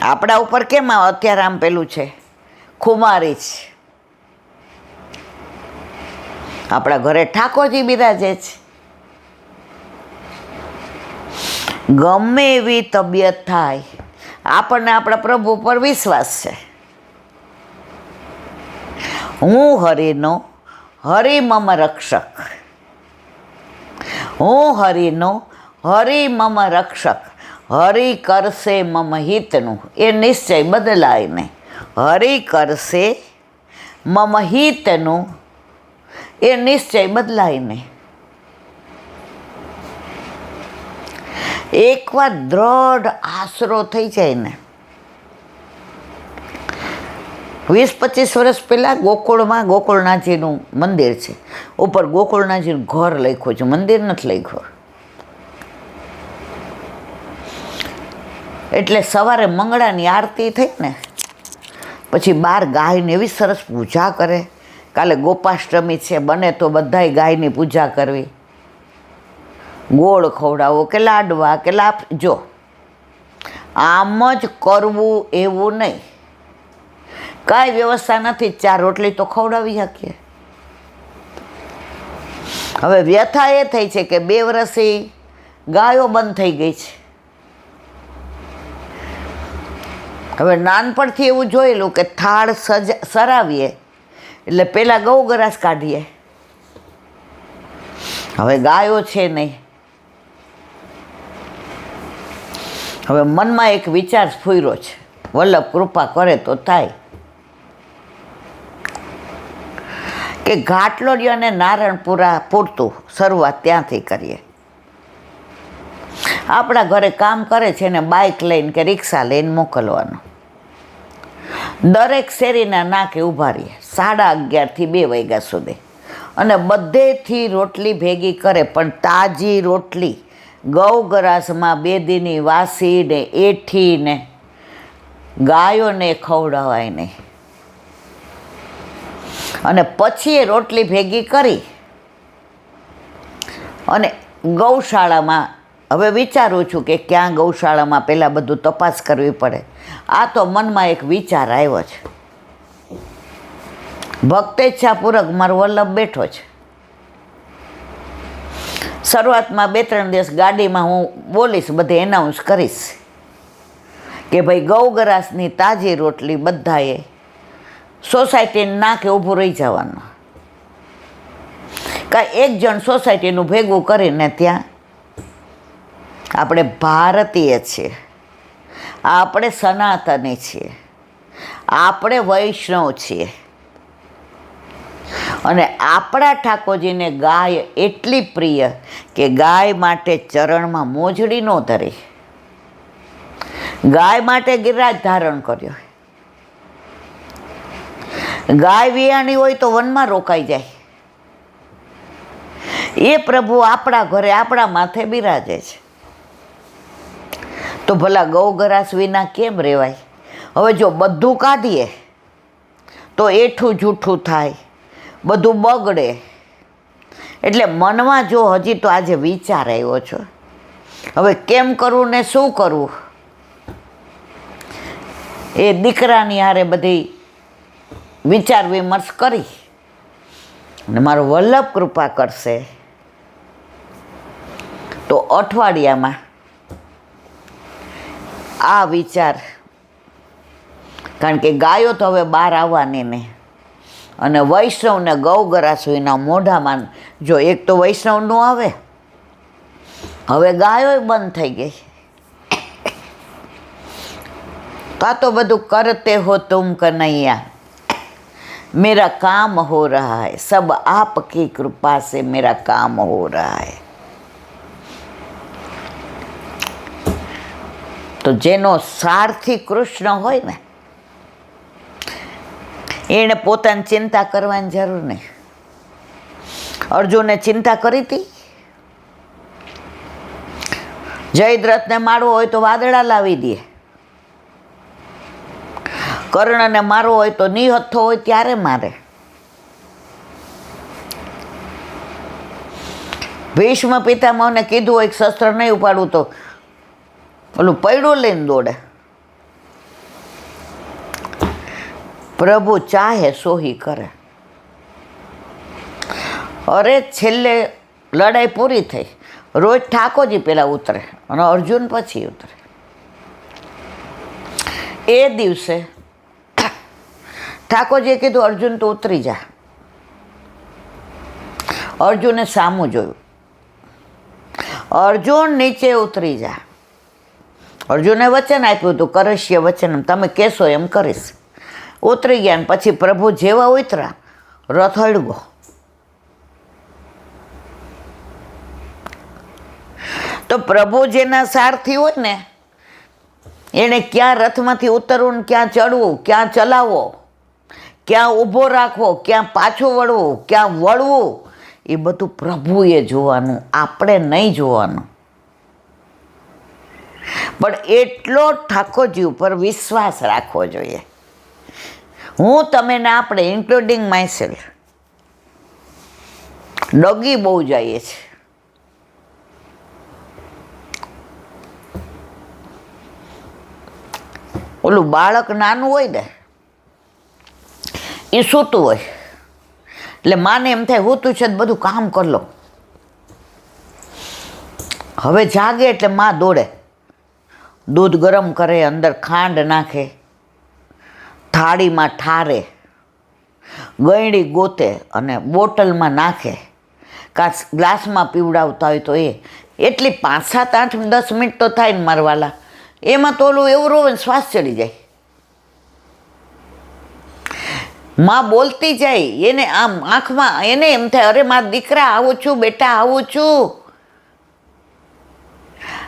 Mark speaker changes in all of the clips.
Speaker 1: આપણા ઉપર કેમ અત્યારે આમ પેલું છે, ખુમારી છે. આપણા ઘરે ઠાકોરજી બિરાજે છે. ગમે એવી તબિયત થાય, આપણને આપણા પ્રભુ પર વિશ્વાસ છે. હું હરિનો હરિ મમ રક્ષક, હું હરિનો હરિ મમ રક્ષક, હરિ કરશે મમ હિતનું. એ નિશ્ચય બદલાય નહીં. હરિ કરશે મમ હિતનું, એ નિશ્ચય બદલાય નહીં. એકવાર દ્રઢ આશરો થઈ જાય ને, 20-25 વર્ષ પહેલાં ગોકુળમાં ગોકુળનાથજીનું મંદિર છે. ઉપર ગોકુળનાથજીનું ઘર લખ્યું છે, મંદિર નથી લખ્યું. એટલે સવારે મંગળાની આરતી થઈ ને પછી બહાર ગાયને એવી સરસ પૂજા કરે. કાલે ગોપાષ્ટમી છે, બને તો બધાય ગાયની પૂજા કરવી. ગોળ ખવડાવો કે લાડવા કે જો આમ જ કરવું એવું નહીં. કાંઈ વ્યવસ્થા નથી, 4 રોટલી તો ખવડાવી શકીએ. હવે વ્યથા એ થઈ છે કે 2 વર્ષથી ગાયો બંધ થઈ ગઈ છે. હવે નાનપણથી એવું જોયેલું કે થાળ સરાવીએ એટલે પહેલાં ગૌગરાસ કાઢીએ. હવે ગાયો છે નહીં. હવે મનમાં એક વિચાર ફૂર્યો છે, વલ્લભ કૃપા કરે તો થાય કે ઘાટલોડિયા અને નારણપુરા પૂરતું શરૂઆત ત્યાંથી કરીએ. આપણા ઘરે કામ કરે છે ને બાઇક લઈને કે રિક્ષા લઈને મોકલવાનું. દરેક શેરીના નાકે ઊભા રહીએ 11:30 થી 2 વાગ્યા સુધી, અને બધેથી રોટલી ભેગી કરે, પણ તાજી રોટલી ગૌગરાસમાં 2 દીની વાસી ને એઠી ને ગાયોને ખવડાવાય નહીં. અને પછી એ રોટલી ભેગી કરી અને ગૌશાળામાં, હવે વિચારું છું કે ક્યાં ગૌશાળામાં પહેલાં બધું તપાસ કરવી પડે. આ તો મનમાં એક વિચાર આવ્યો છે. ભક્તેચ્છાપૂર્વક મારો વલ્લભ બેઠો છે. શરૂઆતમાં 2-3 દિવસ ગાડીમાં હું બોલીશ, બધે એનાઉન્સ કરીશ કે ભાઈ ગૌગરાસની તાજી રોટલી બધાએ સોસાયટીના નાકે ઊભું રહી જવાનું. કાંઈ એક જણ સોસાયટીનું ભેગું કરીને ત્યાં, આપણે ભારતીય છીએ, આપણે સનાતની છીએ, આપણે વૈષ્ણવ છીએ, અને આપણા ઠાકોરજીને ગાય એટલી પ્રિય કે ગાય માટે ચરણમાં મોજડી ન ધરી, ગાય માટે ગિરિરાજ ધારણ કર્યો. ગાય વિયાણી હોય તો વનમાં રોકાઈ જાય. એ પ્રભુ આપણા ઘરે આપણા માથે બિરાજે છે. તો ભલા ગૌગરાસ વિના કેમ રહેવાય? હવે જો બધું કાઢીએ તો એઠું જૂઠું થાય, બધું બગડે. એટલે મનમાં જો હજી તો આજે વિચાર આવ્યો છે, હવે કેમ કરવું ને શું કરવું, એ દીકરાની હારે બધી વિચાર વિમર્શ કરી અને મારો વલ્લભ કૃપા કરશે તો અઠવાડિયામાં આ વિચાર, કારણ કે ગાયો તો હવે બહાર આવવાની ને, અને વૈષ્ણવને ગૌગરાસ વિના મોઢામાં, જો એક તો વૈષ્ણવ નો આવે, હવે ગાયો બંધ થઈ ગઈ. કા તો બધું કરતે હો તુમ કનૈયા, मेरा काम हो रहा है, सब आपकी कृपा से मेरा काम हो रहा है. તો જેનો સારથી કૃષ્ણ હોય ને, એણે પોતાની ચિંતા કરવાની જરૂર નહીં. અર્જુને ચિંતા કરી હતી. જયદ્રથને મારવો હોય તો વાદળા લાવી દે, કર્ણને મારવો હોય તો નિહથ્થો હોય ત્યારે મારે. ભીષ્મ પિતામહને કીધું હોય શસ્ત્ર નહીં ઉપાડવું તો ઓલું પૈડું લઈને દોડે. પ્રભુ ચાહે સોહી કરે. અરે છેલ્લે લડાઈ પૂરી થઈ, રોજ ઠાકોરજી પહેલાં ઉતરે અને અર્જુન પછી ઉતરે. એ દિવસે ઠાકોરજીએ કીધું અર્જુન તો ઉતરી જા. અર્જુને સામું જોયું, અર્જુન નીચે ઉતરી જા. અર્જુને વચન આપ્યું હતું, કરશ્ય વચન, તમે કહેશો એમ કરીશ. ઉતરી ગયા. ને પછી પ્રભુ જેવા ઉતરા, રથ હળગો. તો પ્રભુ જેના સારથી હોય ને, એણે ક્યાં રથમાંથી ઉતરવું ને ક્યાં ચડવું, ક્યાં ચલાવવો, ક્યાં ઊભો રાખવો, ક્યાં પાછું વળવું, ક્યાં વળવું, એ બધું પ્રભુએ જોવાનું, આપણે નહીં જોવાનું. પણ એટલો ઠાકોરજી ઉપર વિશ્વાસ રાખવો જોઈએ. હું તમે ને આપણે, ઇન્ક્લુડિંગ માય સેલ્ફ, ડગી બહુ જઈએ છે. ઓલું બાળક નાનું હોય ને, એ સૂતું હોય એટલે માને એમ થાય હું તું છે બધું કામ કરી લો. હવે જાગે એટલે માં દોડે, દૂધ ગરમ કરે, અંદર ખાંડ નાખે, થાળીમાં ઠારે, ગળણી ગોતે અને બોટલમાં નાખે, કાં ગ્લાસમાં પીવડાવતા હોય તો એ. એટલી 5, 7, 8, 10 મિનિટ તો થાય ને મારવાલા. એમાં તો ઓલું એવું રોવે ને શ્વાસ ચડી જાય. માં બોલતી જાય, એને આમ આંખમાં એને એમ થાય, અરે મારા દીકરા આવું છું, બેટા આવું છું,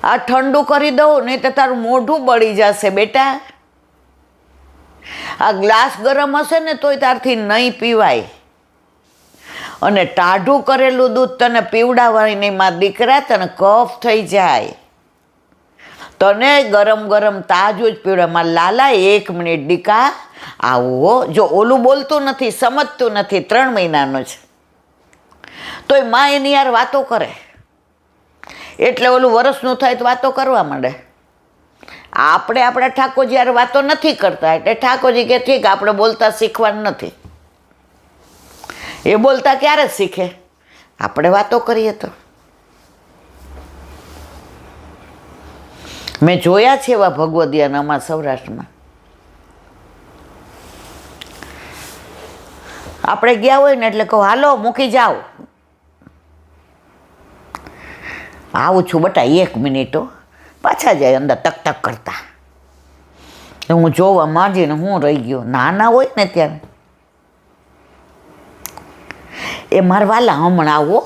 Speaker 1: આ ઠંડુ કરી દઉં નહીં તો તારું મોઢું બળી જશે બેટા. આ ગ્લાસ ગરમ હશે ને તોય તારથી નહીં પીવાય. અને ટાઢું કરેલું દૂધ તને પીવડાવાય નહીં મારા દીકરા, તને કફ થઈ જાય. તને ગરમ ગરમ તાજું જ પીવડાવે. મારા લાલા 1 મિનિટ દીકા આવો. જો ઓલું બોલતું નથી, સમજતું નથી, 3 મહિનાનો છે, તોય માં એની યાર વાતો કરે. એટલે ઓલું વરસનું થાય તો વાતો કરવા માંડે. આપણે આપણા ઠાકોરજી યાર વાતો નથી કરતા, એટલે ઠાકોરજી કે ઠીક, આપણે બોલતા શીખવાનું નથી. એ બોલતા ક્યારે શીખે? આપણે વાતો કરીએ તો. મેં જોયા છે એવા ભગવદિયાના અમારા સૌરાષ્ટ્રમાં. આપણે ગયા હોય ને એટલે કહું હાલો મૂકી જાઓ, આવું છું બટા 1 મિનિટો, પાછા જાય અંદર તક તક કરતા. હું જોવા માંડીને હું રહી ગયો. નાના હોય ને ત્યારે એ મારા વાલા હમણાં આવો,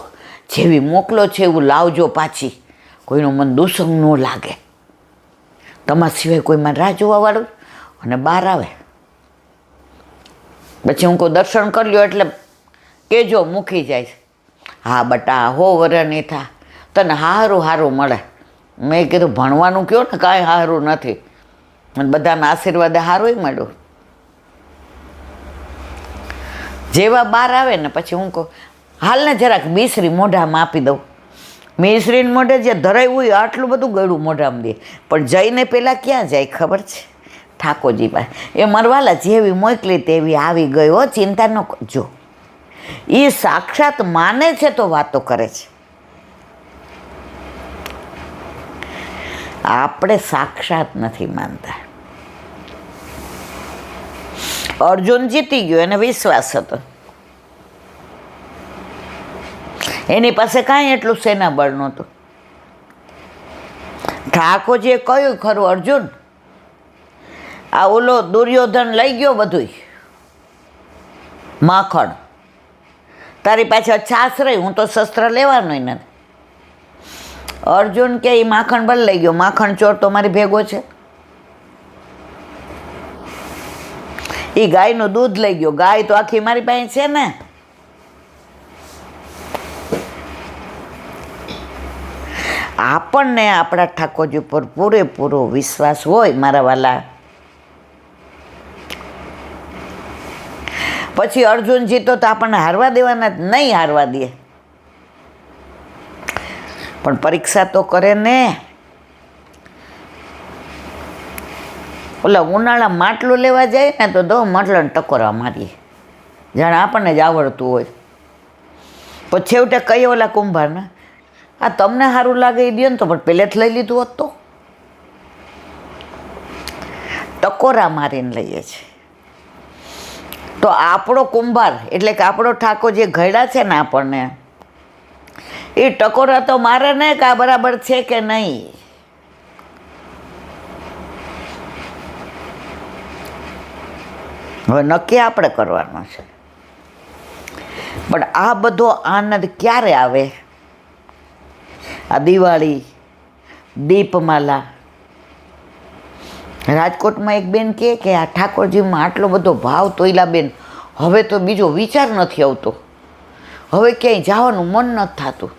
Speaker 1: જેવી મોકલો છે એવું લાવજો પાછી, કોઈનું મન દુસંગ ન લાગે. તમારા સિવાય કોઈ મને રાહ જોવાવાળું. અને બહાર આવે પછી હું કોઈ દર્શન કરી લ્યો એટલે કહેજો મૂકી જાય. હા બટા હો વરની થા, તને સારું સારું મળે. મેં કીધું ભણવાનું કહો ને કાંઈ સારું નથી, અને બધાના આશીર્વાદ સારું મળ્યું. જેવા બહાર આવે ને પછી હું કહું હાલને જરાક મિશ્રી મોઢામાં આપી દઉં. મિશ્રીને મોઢે જે ધરાયું હોય આટલું બધું ગળું મોઢામાં દે, પણ જઈને પહેલાં ક્યાં જાય ખબર છે? ઠાકોરજી પાસે. એ મરવાલા જેવી મોકલી તેવી આવી ગયો, ચિંતા ન કરજો. એ સાક્ષાત માને છે તો વાતો કરે છે. આપણે સાક્ષાત નથી માનતા. અર્જુન જીતી ગયો, એને વિશ્વાસ હતો. એની પાસે કાંઈ એટલું સેના બળ નહોતું. ઠાકોરજીએ કહ્યું ખરું, અર્જુન આ ઓલો દુર્યોધન લઈ ગયો બધુંય માખણ, તારી પાછળ છાસ રહી, હું તો શસ્ત્ર લેવાનો નથી. અર્જુન કે એ માખણ ભલે લઈ ગયો, માખણ ચોર તો મારી ભેગો છે. એ ગાયનું દૂધ લઈ ગયો, ગાય તો આખી મારી પાસે છે ને. આપણને આપણા ઠાકોરજી ઉપર પૂરેપૂરો વિશ્વાસ હોય મારા વાલા, પછી અર્જુનજી તો આપણને હારવા દેવાના જ નહીં, હારવા દે. પણ પરીક્ષા તો કરે ને. ઓલા ઉનાળા માટલું લેવા જાય ને તો માટલાને ટકોરા મારીએ, જાણે આપણને જ આવડતું હોય. પછી છેવટે કહીએ ઓલા કુંભારને, આ તમને સારું લાગે એ દો ને, તો પણ પહેલેથી લઈ લીધું હોત તો. ટકોરા મારીને લઈએ છીએ. તો આપણો કુંભાર એટલે કે આપણો ઠાકોર જે ઘડ્યા છે ને આપણને, એ ટકોરા તો મારે ને કે આ બરાબર છે કે નહીં. હવે નક્કી આપણે કરવાનું છે. પણ આ બધો આનંદ ક્યારે આવે? આ દિવાળી, દીપમાલા. રાજકોટમાં એક બેન કહે કે આ ઠાકોરજીમાં આટલો બધો ભાવ તોયલા બેન, હવે તો બીજો વિચાર નથી આવતો, હવે ક્યાંય જવાનું મન નથી થતું.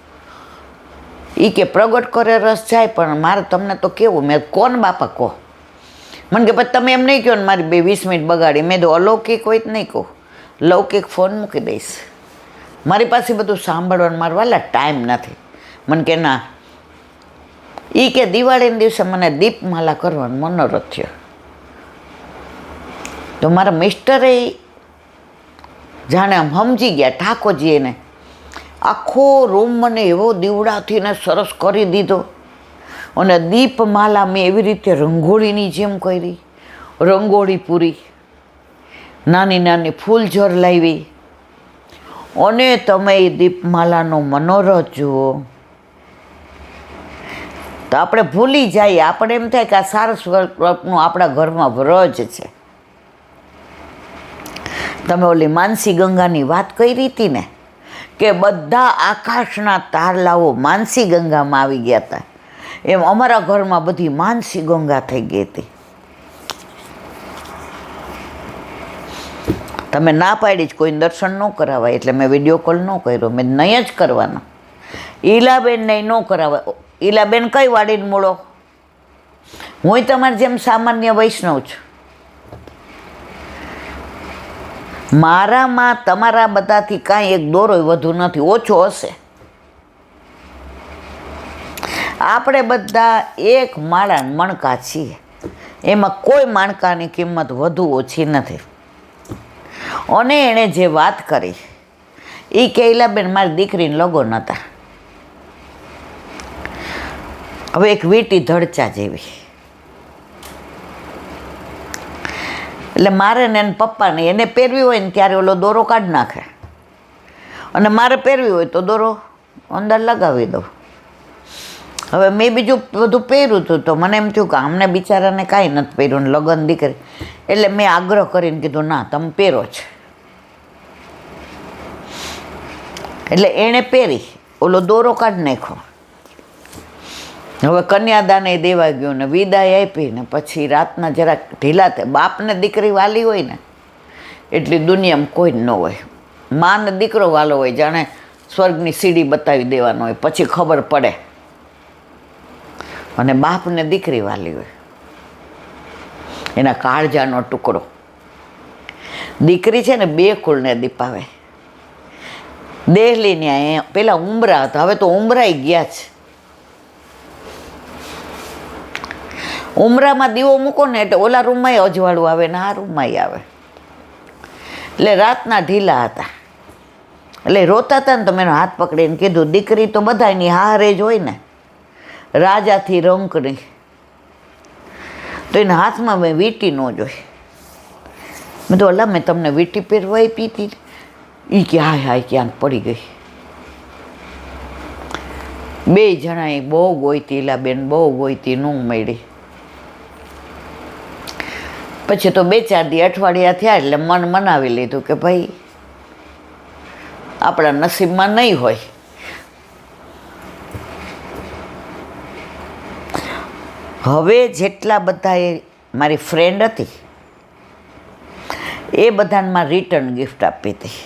Speaker 1: એ કે પ્રગટ કરે રસ જાય, પણ મારે તમને તો કેવું, મેં કોણ બાપા કહો. મને કે પછી તમે એમ નહીં કહો ને મારી 20 મિનિટ બગાડી. મેં તો અલૌકિક હોય જ નહીં કહું, લૌકિક ફોન મૂકી દઈશ. મારી પાસે બધું સાંભળવાનું મારા વાલા ટાઈમ નથી. મને કે ના, એ કે દિવાળીના દિવસે મને દીપમાલા કરવાનું મનોરથ થયો. તો મારા મિસ્ટરે જાણે આમ સમજી ગયા ઠાકોરજી એને આખો રૂમ મને એવો દીવડાથી ને સરસ કરી દીધો. અને દીપમાલા મેં એવી રીતે રંગોળીની જેમ કરી, રંગોળી પૂરી, નાની નાની ફૂલઝર લાવી. અને તમે એ દીપમાલાનો મનોરથ જુઓ તો આપણે ભૂલી જઈએ. આપણે એમ થાય કે આ સારસ્વતનું આપણા ઘરમાં વ્રજ છે. તમે ઓલી માનસી ગંગાની વાત કરી હતી ને, કે બધા આકાશના તારલાઓ માનસી ગંગામાં આવી ગયા હતા, એમ અમારા ઘરમાં બધી માનસી ગંગા થઈ ગઈ હતી. તમે ના પાડી જ કોઈને દર્શન ન કરાવાય, એટલે મેં વિડીયો કોલ ન કર્યો. મેં નહીં જ કરવાનો. ઈલાબેન નહીં ન કરાવાય. ઈલાબેન કઈ વાડીને મૂળો? હું તમારી જેમ સામાન્ય વૈષ્ણવ છું. મારામાં તમારા બધાથી કાંઈ એક દોરોય વધુ નથી, ઓછો હશે. આપણે બધા એક માળા મણકા છીએ, એમાં કોઈ માણકાની કિંમત વધુ ઓછી નથી. અને એણે જે વાત કરી એ કૈલાબેન મારી દીકરીને લગન હતા. હવે એક વીંટી ધડચા જેવી, એટલે મારે ને એને પપ્પાને એને પહેરવી હોય ને ત્યારે ઓલો દોરો કાઢી નાખે, અને મારે પહેરવી હોય તો દોરો અંદર લગાવી દઉં. હવે મેં બીજું બધું પહેર્યું હતું તો મને એમ થયું કે અમને બિચારાને કાંઈ નથી પહેર્યું, ને લગ્ન દીકરી, એટલે મેં આગ્રહ કરીને કીધું ના તમે પહેરો છે. એટલે એણે પહેરી, ઓલો દોરો કાઢી નાખ્યો. હવે કન્યાદાને દેવા ગયું ને વિદાય આપી ને પછી રાતના જરાક ઢીલા થાય. બાપને દીકરી વાલી હોય ને એટલી દુનિયામાં કોઈ ન હોય. માને દીકરો વાલો હોય, જાણે સ્વર્ગની સીડી બતાવી દેવાનો હોય, પછી ખબર પડે. અને બાપને દીકરી વાલી હોય, એના કાળજાનો ટુકડો. દીકરી છે ને 2 કુળને દીપાવે. દેહલીને અહીંયા પેલા ઉમરા હતા, હવે તો ઉમરાઈ ગયા છે. ઉમરામાં દીવો મૂકો ને એટલે ઓલા રૂમમાં અજવાળું આવે ને આ રૂમમાં આવે. એટલે રાતના ઢીલા હતા, એટલે રોતા હતા ને તો મેં એનો હાથ પકડીને કીધું, દીકરી તો બધાની હારે જ હોય ને, રાજાથી રંકની. તો એના હાથમાં મેં વીંટી ન જોઈ. મેં તો અલા મેં તમને વીંટી પહેરવા આપી હતી. એ કે હાય હાય ક્યાંક પડી ગઈ. 2 જણાએ બહુ ગોઈતી, ઈલાબેન બહુ ગોઈતી, ન મળી. પછી તો 2-4 દી અઠવાડિયા થયા એટલે મન મનાવી લીધું કે ભાઈ આપણા નસીબમાં નહીં હોય. હવે જેટલા બધા મારી ફ્રેન્ડ હતી એ બધાને મારે રિટર્ન ગિફ્ટ આપી હતી.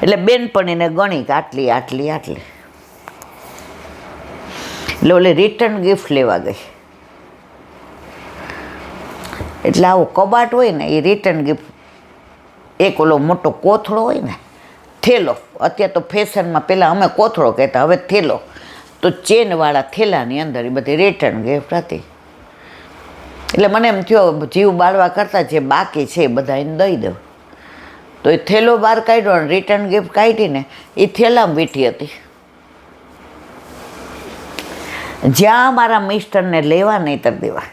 Speaker 1: એટલે બેનપણીને ગણી કે આટલી આટલી આટલી. એટલે ઓલે રિટર્ન ગિફ્ટ લેવા ગઈ. એટલે આવો કબાટ હોય ને એ રિટર્ન ગિફ્ટ, એક ઓલો મોટો કોથળો હોય ને, થેલો. અત્યારે તો ફેશનમાં પહેલાં અમે કોથળો કહેતા, હવે થેલો. તો ચેનવાળા થેલાની અંદર એ બધી રિટર્ન ગિફ્ટ હતી. એટલે મને એમ થયો જીવ બાળવા કરતાં જે બાકી છે એ બધા એને દઈ દઉં. તો એ થેલો બહાર કાઢ્યો અને રિટર્ન ગિફ્ટ કાઢીને એ થેલામાં વીંટી હતી. જ્યાં મારા મિસ્ટરને લેવા નહીંતર દેવા.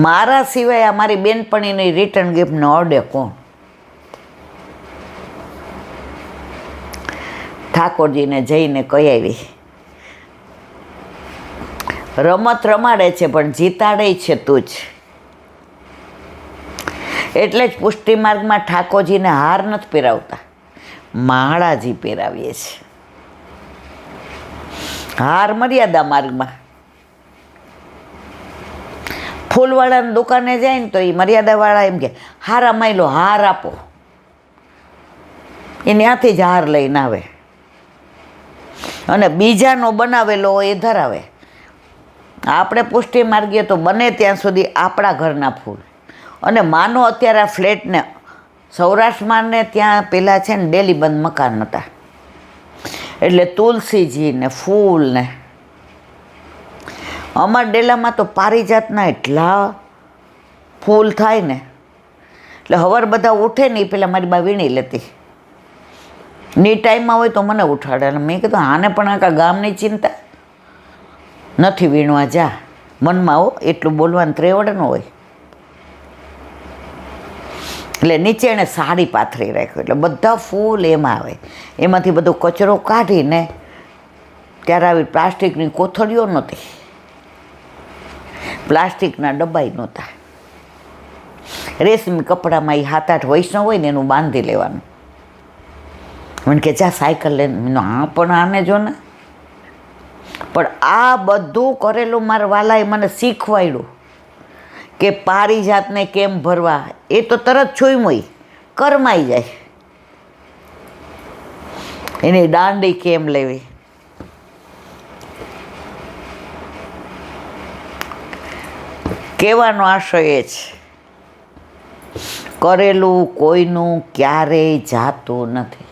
Speaker 1: મારા સિવાય આ મારી બેનપણીની રિટર્ન ગિફ્ટને ઓર્ડે કોણ? ઠાકોરજીને જઈને કહી આવી, રમત રમાડે છે પણ જીતાડે છે તું જ. એટલે જ પુષ્ટિ માર્ગમાં ઠાકોરજીને હાર નથી પહેરાવતા, માળાજી પહેરાવીએ છીએ. હાર મર્યાદા માર્ગમાં. ફૂલવાળાની દુકાને જાય ને તો એ મર્યાદાવાળા એમ કે હારા માયલો હાર આપો, એ ત્યાંથી જ હાર લઈને આવે અને બીજાનો બનાવેલો એ ધરાવે. આપણે પુષ્ટિ માર્ગીએ તો બને ત્યાં સુધી આપણા ઘરના ફૂલ. અને માનો અત્યારે આ ફ્લેટને સૌરાષ્ટ્રમાં ને ત્યાં પહેલાં છે ને ડેલી બંધ મકાન હતા, એટલે તુલસીજીને ફૂલ ને અમારા ડેલામાં તો પારિજાતના એટલા ફૂલ થાય ને, એટલે હવાર બધા ઉઠે ને એ પેલા મારી બા વીણી લેતી. ની ટાઈમમાં હોય તો મને ઉઠાડે. અને મેં કીધું આને પણ આખા ગામની ચિંતા નથી, વીણવા જા મનમાં હો, એટલું બોલવાનું ત્રેવડ ન હોય. એટલે નીચે એણે સાડી પાથરી રાખ્યું, એટલે બધા ફૂલ એમાં આવે. એમાંથી બધો કચરો કાઢીને, ત્યારે આવી પ્લાસ્ટિકની કોથળીઓ નહોતી, પ્લાસ્ટિકના ડબ્બાઈ નહોતા. રેશમી કપડામાં એ 7-8 વૈષ્ણવ હોય ને એનું બાંધી લેવાનું. મને કે જા સાયકલ લઈને, આ પણ આને જો ને. પણ આ બધું કરેલું મારા વાલાએ મને શીખવાડ્યું કે પારિજાતને કેમ ભરવા. એ તો તરત છુઈમુઈ કરમાઈ જાય. એની દાંડી કેમ લેવી. કહેવાનો આશય એ છે, કરેલું કોઈનું ક્યારેય જાતું નથી.